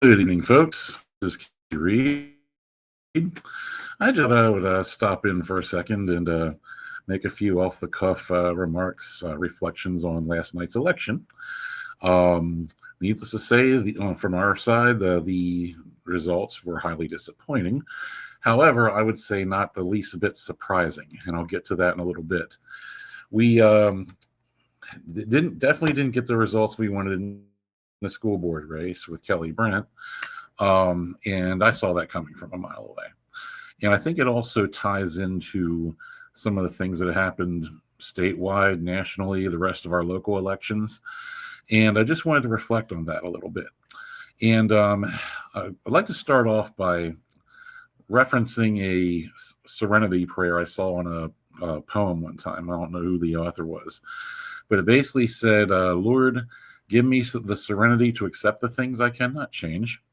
Good evening, folks. This is Keith Reed. I just thought I would stop in for a second and make a few off the cuff remarks, reflections on last night's election. Um, Needless to say, from our side, the results were highly disappointing. However, I would say not the least bit surprising, and I'll get to that in a little bit. We definitely didn't get the results we wanted in the school board race with Kelly Brent. And I saw that coming from a mile away. And I think it also ties into some of the things that happened statewide, nationally, the rest of our local elections. And I just wanted to reflect on that a little bit. And I'd like to start off by referencing a serenity prayer I saw in a poem one time. I don't know who the author was, but it basically said, Lord, give me the serenity to accept the things I cannot change,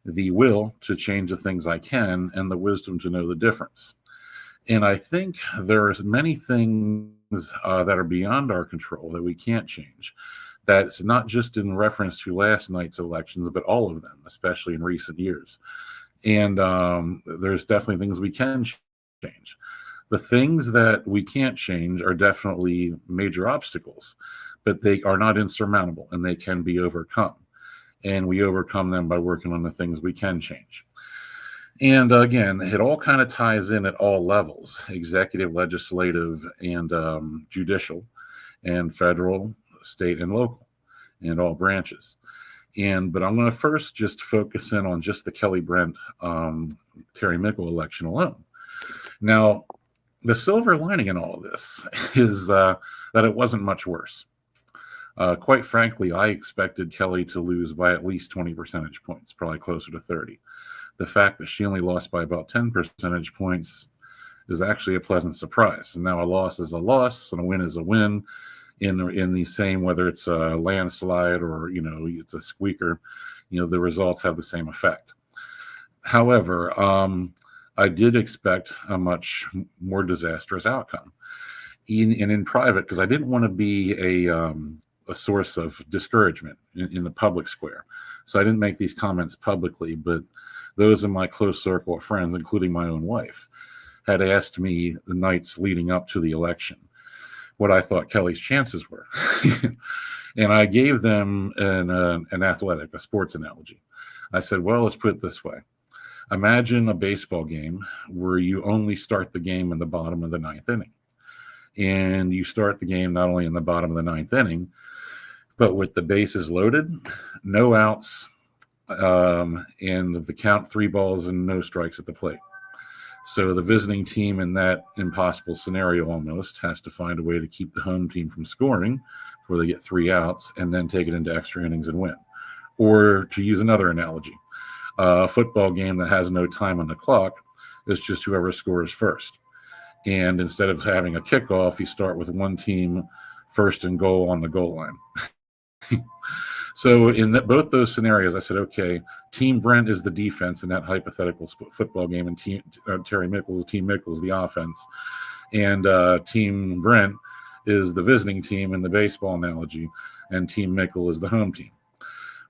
the will to change the things I can, and the wisdom to know the difference. And I think there's many things that are beyond our control that we can't change. That's not just in reference to last night's elections, but all of them, especially in recent years. And there's definitely things we can change. The things that we can't change are definitely major obstacles, but they are not insurmountable and they can be overcome. And we overcome them by working on the things we can change. And again, it all kind of ties in at all levels: executive, legislative, and judicial, and federal, state, and local, and all branches. But I'm going to first just focus in on just the Kelly Brent Terry Mickle election alone. Now, the silver lining in all of this is that it wasn't much worse. Quite frankly, I expected Kelly to lose by at least 20 percentage points, probably closer to 30. The fact that she only lost by about 10 percentage points is actually a pleasant surprise. And now a loss is a loss and a win is a win in the same, whether it's a landslide or, it's a squeaker, the results have the same effect. However, I did expect a much more disastrous outcome in private, because I didn't want to be a source of discouragement in the public square. So I didn't make these comments publicly, but those in my close circle of friends, including my own wife, had asked me the nights leading up to the election what I thought Kelly's chances were. And I gave them a sports analogy. I said, well, let's put it this way. Imagine a baseball game where you only start the game in the bottom of the ninth inning. And you start the game not only in the bottom of the ninth inning, but with the bases loaded, no outs, and the count 3 balls and no strikes at the plate. So the visiting team in that impossible scenario almost has to find a way to keep the home team from scoring before they get 3 outs and then take it into extra innings and win. Or to use another analogy, a football game that has no time on the clock is just whoever scores first. And instead of having a kickoff, you start with one team first and goal on the goal line. So in both those scenarios, I said, okay, Team Brent is the defense in that hypothetical football game, and Team Mickle's the offense. And Team Brent is the visiting team in the baseball analogy, and Team Mickle is the home team.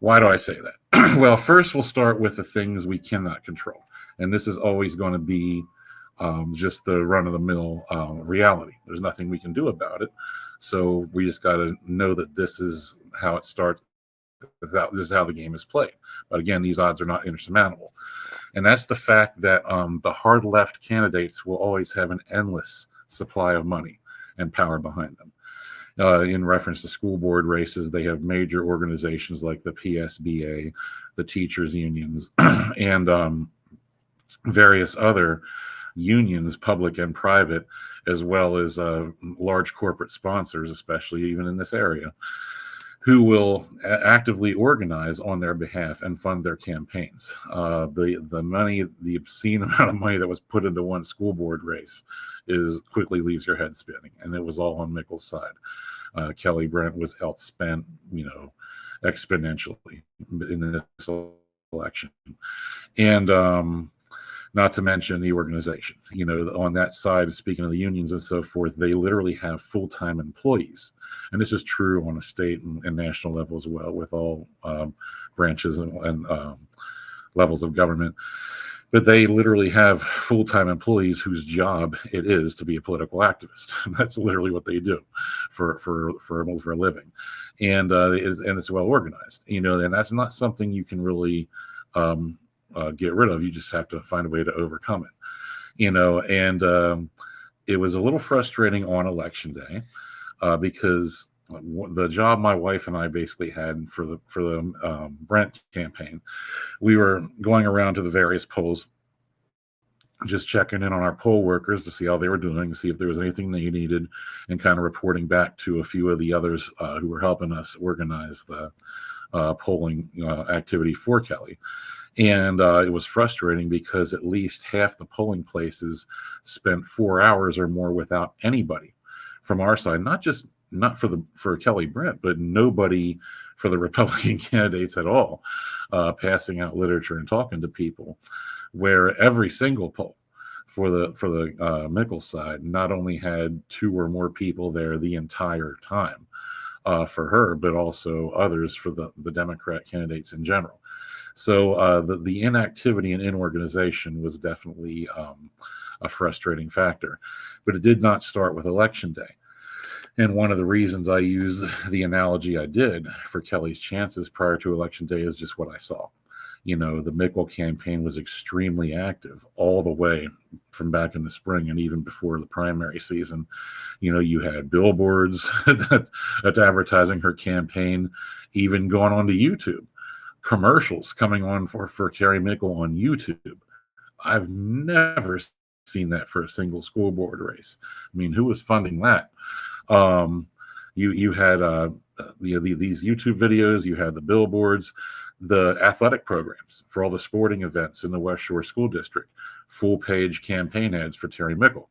Why do I say that? Well, first we'll start with the things we cannot control. And this is always going to be just the run-of-the-mill reality. There's nothing we can do about it. So we just got to know that this is how it starts. This is how the game is played. But again, these odds are not insurmountable. And that's the fact that the hard left candidates will always have an endless supply of money and power behind them. In reference to school board races, they have major organizations like the PSBA, the teachers unions, and various other unions, public and private, as well as large corporate sponsors, especially even in this area, who will actively organize on their behalf and fund their campaigns. The money, the obscene amount of money that was put into one school board race quickly leaves your head spinning. And it was all on Mickle's side. Kelly Brent was outspent, exponentially in this election. And not to mention the organization. On that side, speaking of the unions and so forth, they literally have full-time employees. And this is true on a state and national level as well, with all branches and levels of government. But they literally have full-time employees whose job it is to be a political activist. That's literally what they do for a living, and it's well organized. And that's not something you can really get rid of. You just have to find a way to overcome it. And it was a little frustrating on election day because the job my wife and I basically had for the Brent campaign, we were going around to the various polls, just checking in on our poll workers to see how they were doing, see if there was anything they needed, and kind of reporting back to a few of the others who were helping us organize the polling activity for Kelly. And it was frustrating because at least half the polling places spent 4 hours or more without anybody from our side, not for Kelly Brent, but nobody for the Republican candidates at all, passing out literature and talking to people, where every single poll for the Mickle side not only had 2 or more people there the entire time for her, but also others for the Democrat candidates in general. So the inactivity and inorganization was definitely a frustrating factor, but it did not start with Election Day. And one of the reasons I used the analogy I did for Kelly's chances prior to Election Day is just what I saw. The Mickle campaign was extremely active all the way from back in the spring and even before the primary season. You had billboards advertising her campaign, even going on to YouTube, commercials coming on for Carrie Mickle on YouTube. I've never seen that for a single school board race. I mean, who was funding that? You had these YouTube videos, you had the billboards, the athletic programs for all the sporting events in the West Shore School District, full-page campaign ads for Terry Mickle,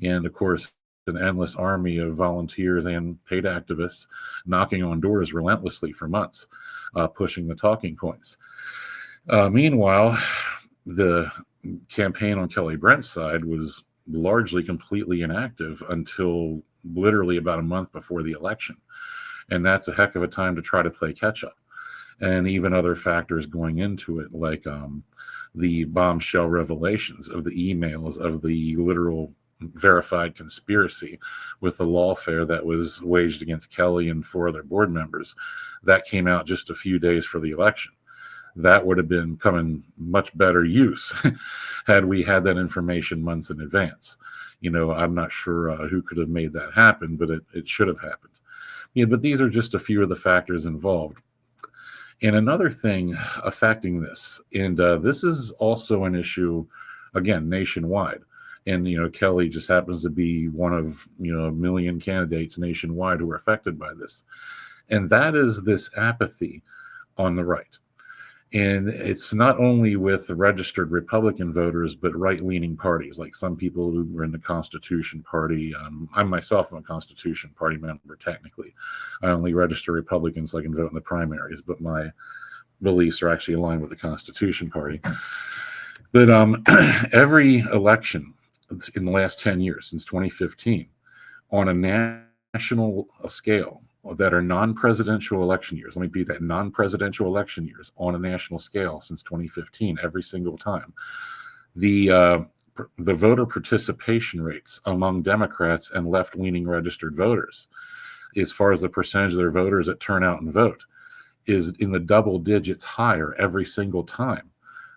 and of course an endless army of volunteers and paid activists knocking on doors relentlessly for months, pushing the talking points. Meanwhile, the campaign on Kelly Brent's side was largely completely inactive until literally about a month before the election. And that's a heck of a time to try to play catch up. And even other factors going into it, like the bombshell revelations of the emails of the literal verified conspiracy with the lawfare that was waged against Kelly and 4 other board members. That came out just a few days for the election. That would have been coming much better use had we had that information months in advance. I'm not sure who could have made that happen, but it should have happened. But these are just a few of the factors involved. And another thing affecting this, and this is also an issue, again, nationwide. And, Kelly just happens to be one of, a million candidates nationwide who are affected by this. And that is this apathy on the right. And it's not only with the registered Republican voters, but right-leaning parties, like some people who were in the Constitution Party. I myself am a Constitution Party member, technically. I only register Republicans so I can vote in the primaries, but my beliefs are actually aligned with the Constitution Party. But every election in the last 10 years, since 2015, on a national scale, that are non-presidential election years. Let me be that, non-presidential election years on a national scale since 2015, every single time. The voter participation rates among Democrats and left-leaning registered voters, as far as the percentage of their voters that turn out and vote, is in the double digits higher every single time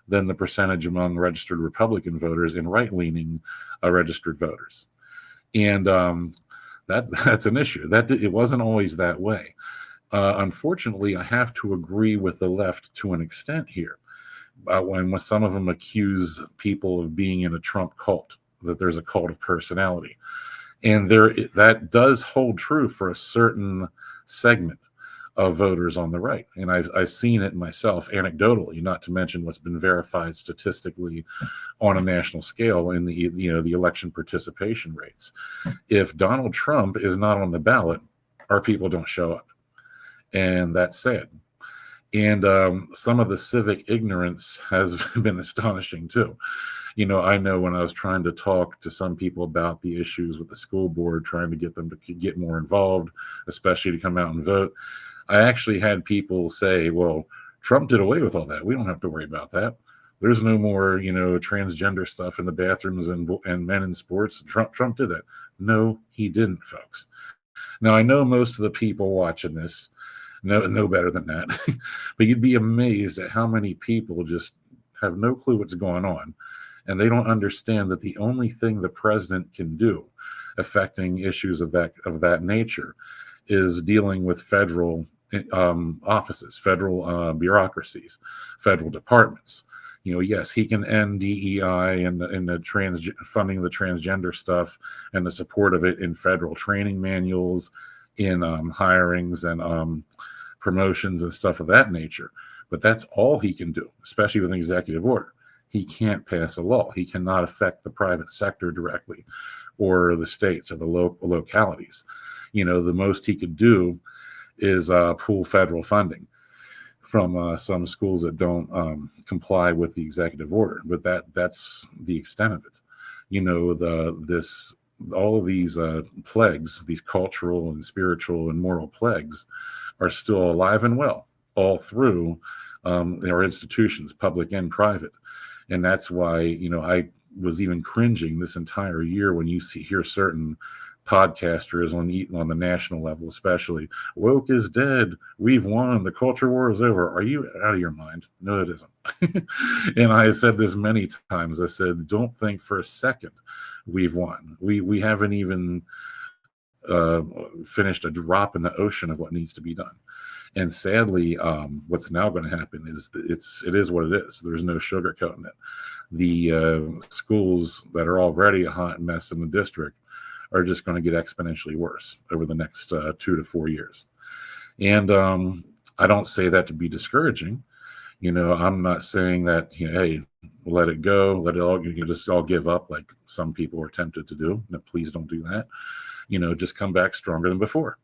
than the percentage among registered Republican voters and right-leaning registered voters. And that's an issue. That it wasn't always that way. Unfortunately, I have to agree with the left to an extent here. When some of them accuse people of being in a Trump cult, that there's a cult of personality, and that does hold true for a certain segment of voters on the right. And I've seen it myself anecdotally, not to mention what's been verified statistically on a national scale in the election participation rates. If Donald Trump is not on the ballot, our people don't show up. And that's sad. And some of the civic ignorance has been astonishing too. I know when I was trying to talk to some people about the issues with the school board, trying to get them to get more involved, especially to come out and vote, I actually had people say, well, Trump did away with all that. We don't have to worry about that. There's no more, transgender stuff in the bathrooms and men in sports. Trump did that. No, he didn't, folks. Now, I know most of the people watching this know better than that, but you'd be amazed at how many people just have no clue what's going on, and they don't understand that the only thing the president can do affecting issues of that nature is dealing with federal offices, federal bureaucracies, federal departments. Yes, he can end DEI and the funding the transgender stuff and the support of it in federal training manuals, in hirings and promotions and stuff of that nature. But that's all he can do, especially with an executive order. He can't pass a law. He cannot affect the private sector directly, or the states or the localities. The most he could do is pull federal funding from some schools that don't comply with the executive order, but that's the extent of it. All of these plagues, these cultural and spiritual and moral plagues, are still alive and well all through our institutions, public and private, and that's why I was even cringing this entire year when you hear certain podcasters on the national level, especially, woke is dead, we've won, the culture war is over. Are you out of your mind? No, it isn't. And I said this many times. I said, don't think for a second we've won. We haven't even finished a drop in the ocean of what needs to be done. And sadly, what's now going to happen is it is what it is. There's no sugarcoating it. The schools that are already a hot mess in the district are just going to get exponentially worse over the next 2 to 4 years. And I don't say that to be discouraging. I'm not saying that, hey, let it go, let it all, you can just all give up like some people are tempted to do. No, please don't do that. Just come back stronger than before.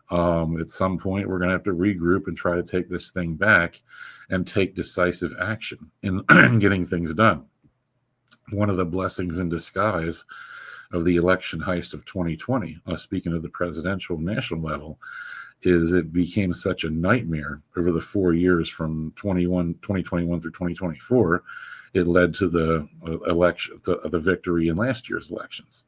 At some point, we're going to have to regroup and try to take this thing back and take decisive action in getting things done. One of the blessings in disguise of the election heist of 2020, speaking of the presidential national level, is it became such a nightmare over the 4 years from 2021 through 2024. It led to the election, the victory in last year's elections.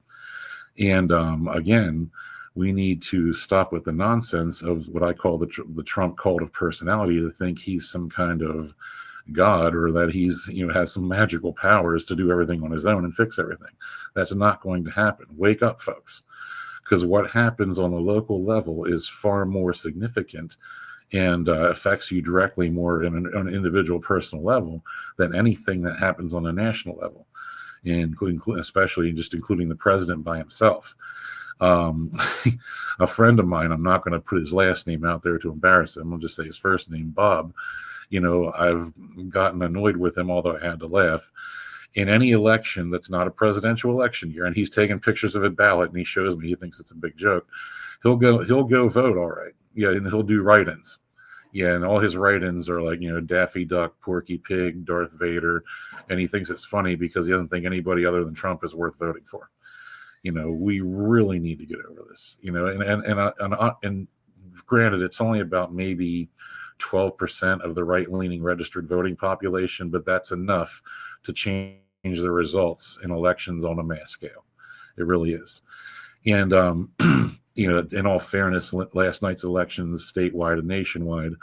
And again, we need to stop with the nonsense of what I call the Trump cult of personality, to think he's some kind of God, or that he's has some magical powers to do everything on his own and fix everything. That's not going to happen. Wake up, folks, because what happens on the local level is far more significant and affects you directly more on an individual personal level than anything that happens on a national level, especially including the president by himself. A friend of mine, I'm not going to put his last name out there to embarrass him, I'll just say his first name, Bob. I've gotten annoyed with him, although I had to laugh. In any election that's not a presidential election year, and he's taking pictures of a ballot and he shows me, he thinks it's a big joke, he'll go vote, all right. Yeah, and he'll do write-ins. Yeah, and all his write-ins are like, Daffy Duck, Porky Pig, Darth Vader, and he thinks it's funny because he doesn't think anybody other than Trump is worth voting for. We really need to get over this. And granted, it's only about maybe 12% of the right-leaning registered voting population, but that's enough to change the results in elections on a mass scale. It really is. And in all fairness, last night's elections, statewide and nationwide,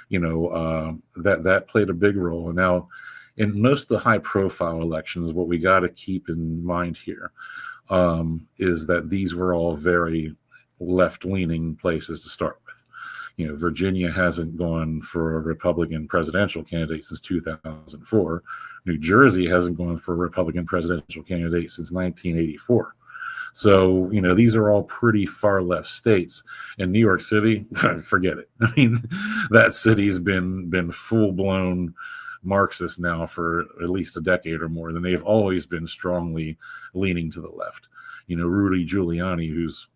that played a big role. And now, in most of the high-profile elections, what we got to keep in mind here is that these were all very left-leaning places to start with. Virginia hasn't gone for a Republican presidential candidate since 2004. New Jersey hasn't gone for a Republican presidential candidate since 1984. So, these are all pretty far left states. And New York City, forget it. I mean, that city's been full-blown Marxist now for at least a decade or more. And they've always been strongly leaning to the left. Rudy Giuliani, who's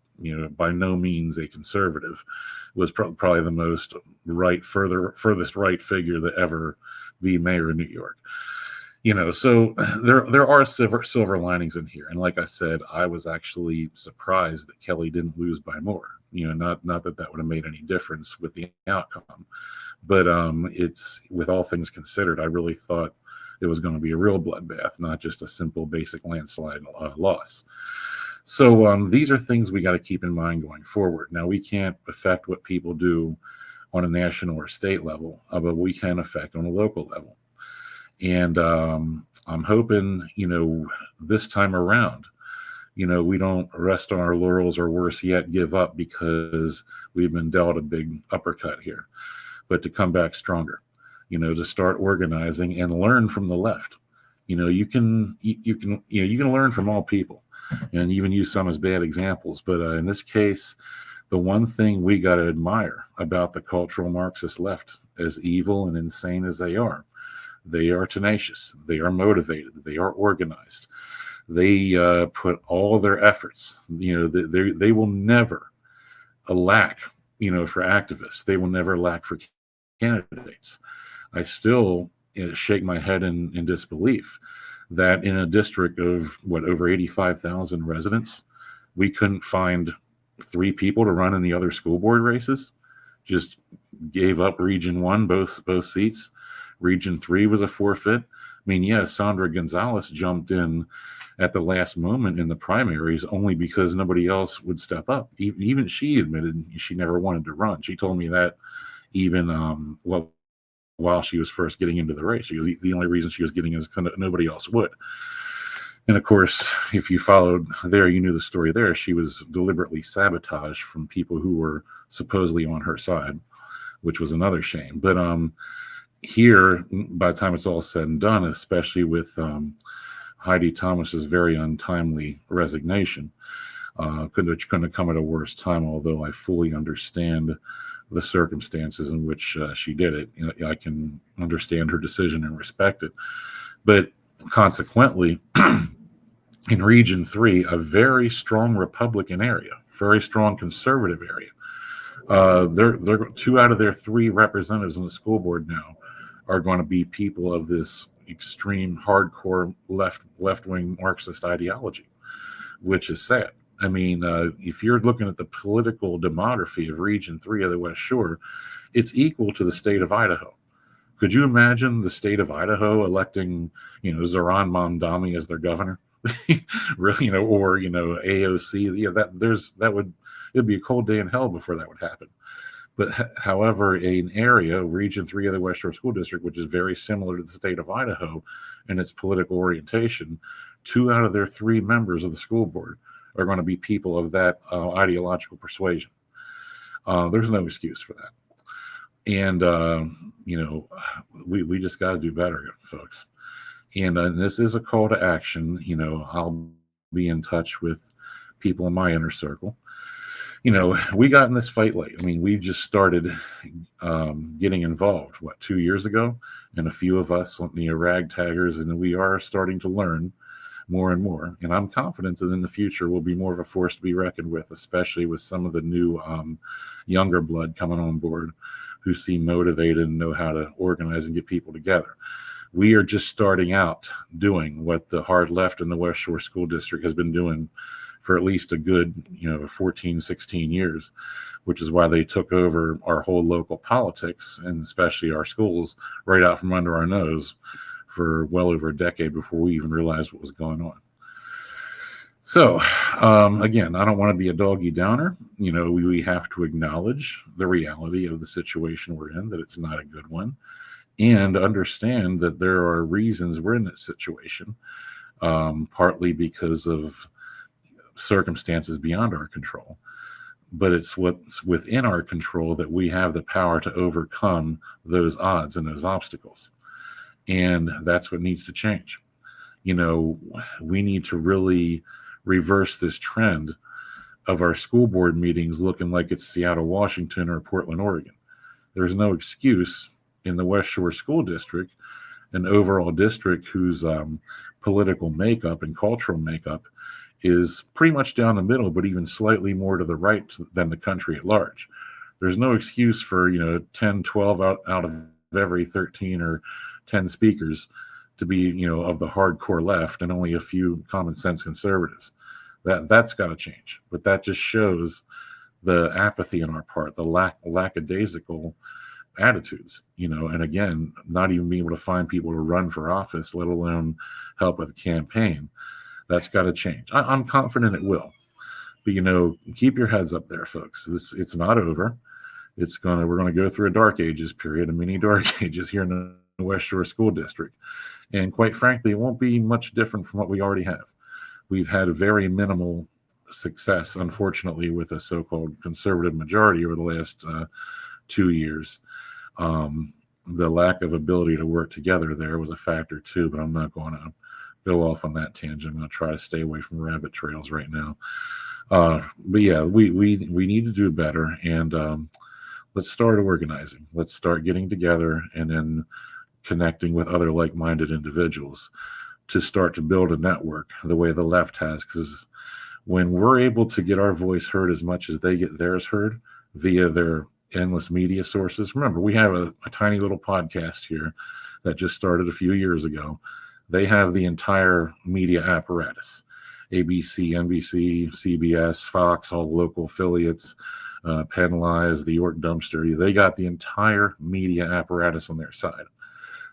by no means a conservative, was probably the most furthest right figure to ever be mayor of New York. So there are silver linings in here. And like I said, I was actually surprised that Kelly didn't lose by more. Not that would have made any difference with the outcome, but it's, with all things considered, I really thought it was going to be a real bloodbath, not just a simple basic landslide loss. So these are things we got to keep in mind going forward. Now, we can't affect what people do on a national or state level, but we can affect on a local level. And I'm hoping, this time around, we don't rest on our laurels, or worse yet, give up because we've been dealt a big uppercut here, but to come back stronger, to start organizing and learn from the left. You can learn from all people, and even use some as bad examples. But in this case, the one thing we got to admire about the cultural Marxist left, as evil and insane as they are tenacious, they are motivated, they are organized, they put all their efforts. They will never lack, for activists. They will never lack for candidates. I still shake my head in disbelief that in a district of over 85,000 residents, we couldn't find 3 people to run in the other school board races. Just gave up Region 1, both seats. Region 3 was a forfeit. I mean, Sandra Gonzalez jumped in at the last moment in the primaries only because nobody else would step up. Even she admitted she never wanted to run. She told me that even while she was first getting into the race. The only reason she was getting is because nobody else would. And of course, if you followed there, you knew the story there. She was deliberately sabotaged from people who were supposedly on her side, which was another shame. But here, by the time it's all said and done, especially with Heidi Thomas's very untimely resignation, couldn't have come at a worse time, although I fully understand the circumstances in which she did it. I can understand her decision and respect it. But consequently, in Region 3, a very strong Republican area, very strong conservative area, they're 2 out of their 3 representatives on the school board now are going to be people of this extreme, hardcore left-wing Marxist ideology, which is sad. I mean, if you're looking at the political demography of Region 3 of the West Shore, it's equal to the state of Idaho. Could you imagine the state of Idaho electing, Zohran Mamdani as their governor? Really, or AOC? It'd be a cold day in hell before that would happen. But however, an area, Region 3 of the West Shore School District, which is very similar to the state of Idaho in its political orientation, 2 out of their 3 members of the school board are going to be people of that ideological persuasion. There's no excuse for that. And, we just got to do better, folks. And this is a call to action. I'll be in touch with people in my inner circle. We got in this fight late. I mean, we just started getting involved, 2 years ago? And a few of us, ragtaggers, and we are starting to learn more and more. And I'm confident that in the future we'll be more of a force to be reckoned with, especially with some of the new younger blood coming on board who seem motivated and know how to organize and get people together. We are just starting out doing what the hard left in the West Shore School District has been doing for at least a good 14, 16 years, which is why they took over our whole local politics and especially our schools right out from under our nose for well over a decade before we even realized what was going on. So again, I don't want to be a doggy downer. We have to acknowledge the reality of the situation we're in, that it's not a good one, and understand that there are reasons we're in this situation, partly because of circumstances beyond our control, but it's what's within our control that we have the power to overcome those odds and those obstacles. And that's what needs to change. We need to really reverse this trend of our school board meetings looking like it's Seattle, Washington, or Portland, Oregon. There's no excuse in the West Shore School District, an overall district whose political makeup and cultural makeup is pretty much down the middle, but even slightly more to the right than the country at large. there's no excuse for 10, 12 out of every 13 or 10 speakers to be of the hardcore left and only a few common sense conservatives. That's got to change. But that just shows the apathy on our part, the lackadaisical attitudes, and again, not even being able to find people to run for office, let alone help with the campaign. That's got to change. I'm confident it will. But keep your heads up there, folks. It's not over. We're gonna go through a dark ages period, a mini dark ages here in the West Shore School District. And quite frankly, it won't be much different from what we already have. We've had a very minimal success, unfortunately, with a so-called conservative majority over the last 2 years. The lack of ability to work together there was a factor too, but I'm not going to go off on that tangent. I'm going to try to stay away from rabbit trails right now. But yeah, we need to do better, and let's start organizing. Let's start getting together and then connecting with other like-minded individuals to start to build a network the way the left has. Because when we're able to get our voice heard as much as they get theirs heard via their endless media sources. Remember, we have a tiny little podcast here that just started a few years ago. They have the entire media apparatus: ABC, NBC, CBS, Fox, all the local affiliates, Penn Live, the York Dumpster. They got the entire media apparatus on their side.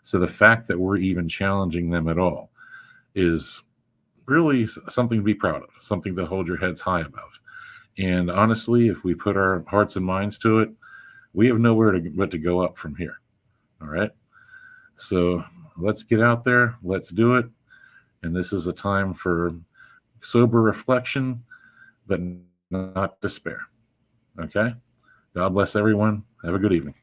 So the fact that we're even challenging them at all is really something to be proud of, something to hold your heads high above. And honestly, if we put our hearts and minds to it, we have nowhere but to go up from here. All right. So let's get out there. Let's do it. And this is a time for sober reflection, but not despair. Okay. God bless everyone. Have a good evening.